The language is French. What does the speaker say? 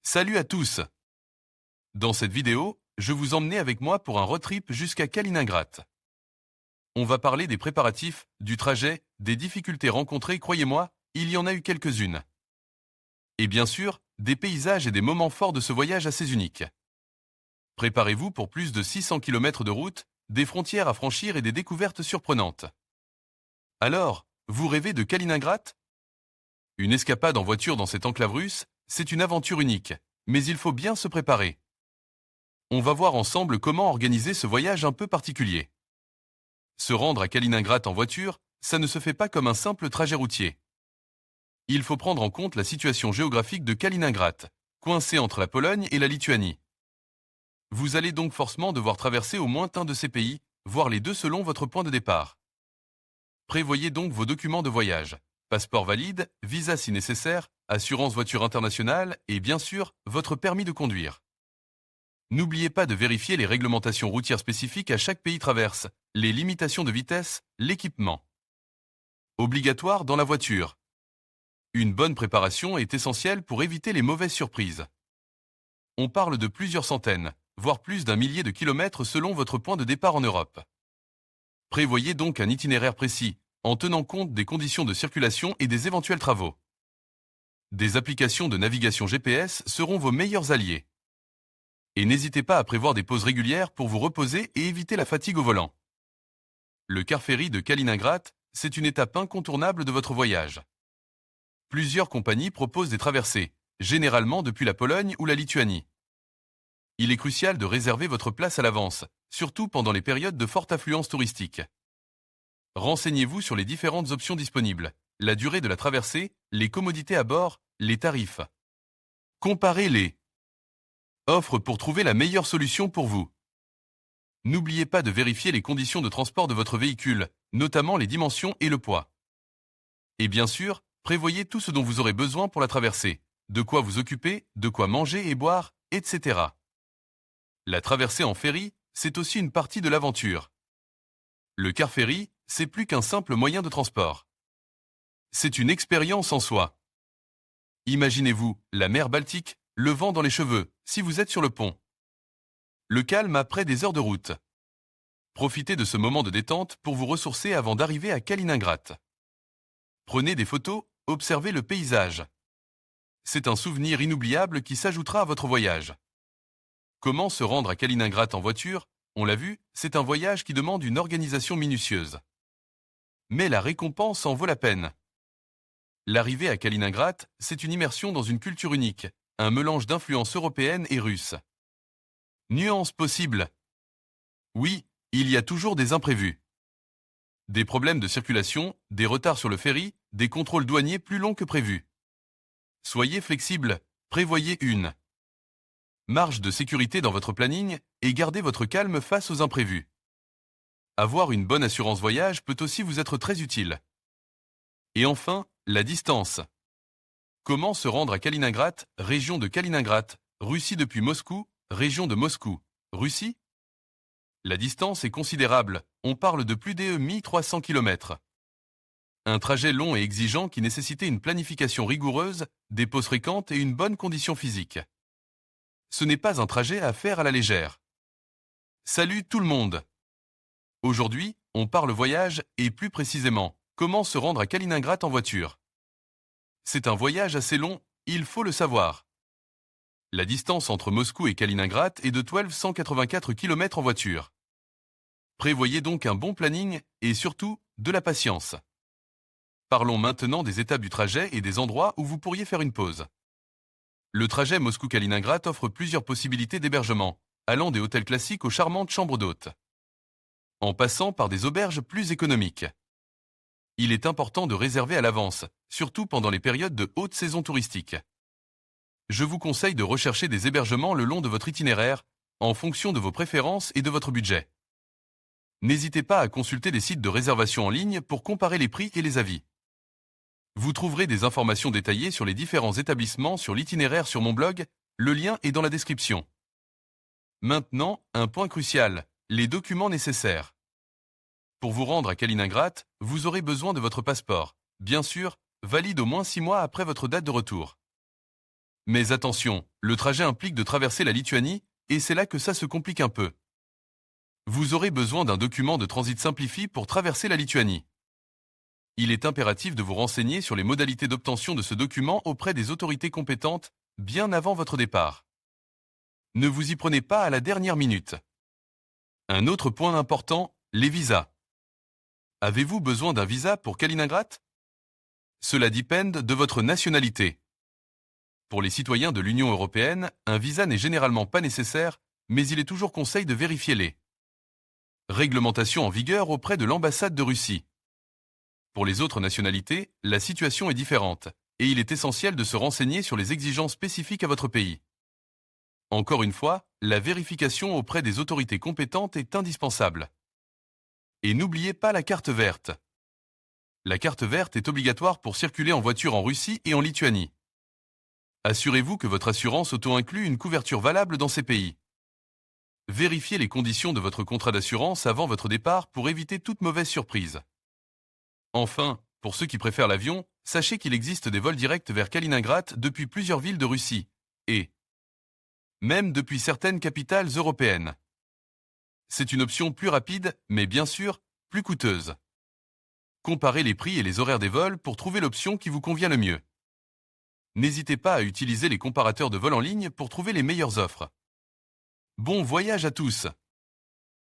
Salut à tous! Dans cette vidéo, je vous emmener avec moi pour un road trip jusqu'à Kaliningrad. On va parler des préparatifs, du trajet, des difficultés rencontrées, croyez-moi, il y en a eu quelques-unes. Et bien sûr, des paysages et des moments forts de ce voyage assez unique. Préparez-vous pour plus de 600 km de route, des frontières à franchir et des découvertes surprenantes. Alors, vous rêvez de Kaliningrad? Une escapade en voiture dans cette enclave russe, c'est une aventure unique, mais il faut bien se préparer. On va voir ensemble comment organiser ce voyage un peu particulier. Se rendre à Kaliningrad en voiture, ça ne se fait pas comme un simple trajet routier. Il faut prendre en compte la situation géographique de Kaliningrad, coincée entre la Pologne et la Lituanie. Vous allez donc forcément devoir traverser au moins un de ces pays, voire les deux selon votre point de départ. Prévoyez donc vos documents de voyage. Passeport valide, visa si nécessaire, assurance voiture internationale et bien sûr, votre permis de conduire. N'oubliez pas de vérifier les réglementations routières spécifiques à chaque pays traverse, les limitations de vitesse, l'équipement. Obligatoire dans la voiture. Une bonne préparation est essentielle pour éviter les mauvaises surprises. On parle de plusieurs centaines, voire plus d'un millier de kilomètres selon votre point de départ en Europe. Prévoyez donc un itinéraire précis, en tenant compte des conditions de circulation et des éventuels travaux. Des applications de navigation GPS seront vos meilleurs alliés. Et n'hésitez pas à prévoir des pauses régulières pour vous reposer et éviter la fatigue au volant. Le car ferry de Kaliningrad, c'est une étape incontournable de votre voyage. Plusieurs compagnies proposent des traversées, généralement depuis la Pologne ou la Lituanie. Il est crucial de réserver votre place à l'avance, surtout pendant les périodes de forte affluence touristique. Renseignez-vous sur les différentes options disponibles, la durée de la traversée, les commodités à bord, les tarifs. Comparez les offres pour trouver la meilleure solution pour vous. N'oubliez pas de vérifier les conditions de transport de votre véhicule, notamment les dimensions et le poids. Et bien sûr, prévoyez tout ce dont vous aurez besoin pour la traversée, de quoi vous occuper, de quoi manger et boire, etc. La traversée en ferry, c'est aussi une partie de l'aventure. Le car ferry, c'est plus qu'un simple moyen de transport. C'est une expérience en soi. Imaginez-vous, la mer Baltique, le vent dans les cheveux, si vous êtes sur le pont. Le calme après des heures de route. Profitez de ce moment de détente pour vous ressourcer avant d'arriver à Kaliningrad. Prenez des photos, observez le paysage. C'est un souvenir inoubliable qui s'ajoutera à votre voyage. Comment se rendre à Kaliningrad en voiture? On l'a vu, c'est un voyage qui demande une organisation minutieuse. Mais la récompense en vaut la peine. L'arrivée à Kaliningrad, c'est une immersion dans une culture unique, un mélange d'influences européennes et russes. Nuances possibles. Oui, il y a toujours des imprévus. Des problèmes de circulation, des retards sur le ferry, des contrôles douaniers plus longs que prévu. Soyez flexible, prévoyez une marge de sécurité dans votre planning et gardez votre calme face aux imprévus. Avoir une bonne assurance voyage peut aussi vous être très utile. Et enfin, la distance. Comment se rendre à Kaliningrad, région de Kaliningrad, Russie depuis Moscou, région de Moscou, Russie? La distance est considérable, on parle de plus de 1300 km. Un trajet long et exigeant qui nécessitait une planification rigoureuse, des pauses fréquentes et une bonne condition physique. Ce n'est pas un trajet à faire à la légère. Salut tout le monde! Aujourd'hui, on parle voyage et plus précisément, comment se rendre à Kaliningrad en voiture. C'est un voyage assez long, il faut le savoir. La distance entre Moscou et Kaliningrad est de 1284 km en voiture. Prévoyez donc un bon planning et surtout de la patience. Parlons maintenant des étapes du trajet et des endroits où vous pourriez faire une pause. Le trajet Moscou-Kaliningrad offre plusieurs possibilités d'hébergement, allant des hôtels classiques aux charmantes chambres d'hôtes, en passant par des auberges plus économiques. Il est important de réserver à l'avance, surtout pendant les périodes de haute saison touristique. Je vous conseille de rechercher des hébergements le long de votre itinéraire, en fonction de vos préférences et de votre budget. N'hésitez pas à consulter des sites de réservation en ligne pour comparer les prix et les avis. Vous trouverez des informations détaillées sur les différents établissements sur l'itinéraire sur mon blog, le lien est dans la description. Maintenant, un point crucial, les documents nécessaires. Pour vous rendre à Kaliningrad, vous aurez besoin de votre passeport, bien sûr, valide au moins 6 mois après votre date de retour. Mais attention, le trajet implique de traverser la Lituanie, et c'est là que ça se complique un peu. Vous aurez besoin d'un document de transit simplifié pour traverser la Lituanie. Il est impératif de vous renseigner sur les modalités d'obtention de ce document auprès des autorités compétentes bien avant votre départ. Ne vous y prenez pas à la dernière minute. Un autre point important, les visas. Avez-vous besoin d'un visa pour Kaliningrad? Cela dépend de votre nationalité. Pour les citoyens de l'Union européenne, un visa n'est généralement pas nécessaire, mais il est toujours conseil de vérifier les réglementations en vigueur auprès de l'ambassade de Russie. Pour les autres nationalités, la situation est différente, et il est essentiel de se renseigner sur les exigences spécifiques à votre pays. Encore une fois, la vérification auprès des autorités compétentes est indispensable. Et n'oubliez pas la carte verte. La carte verte est obligatoire pour circuler en voiture en Russie et en Lituanie. Assurez-vous que votre assurance auto-inclut une couverture valable dans ces pays. Vérifiez les conditions de votre contrat d'assurance avant votre départ pour éviter toute mauvaise surprise. Enfin, pour ceux qui préfèrent l'avion, sachez qu'il existe des vols directs vers Kaliningrad depuis plusieurs villes de Russie, et même depuis certaines capitales européennes. C'est une option plus rapide, mais bien sûr, plus coûteuse. Comparez les prix et les horaires des vols pour trouver l'option qui vous convient le mieux. N'hésitez pas à utiliser les comparateurs de vols en ligne pour trouver les meilleures offres. Bon voyage à tous!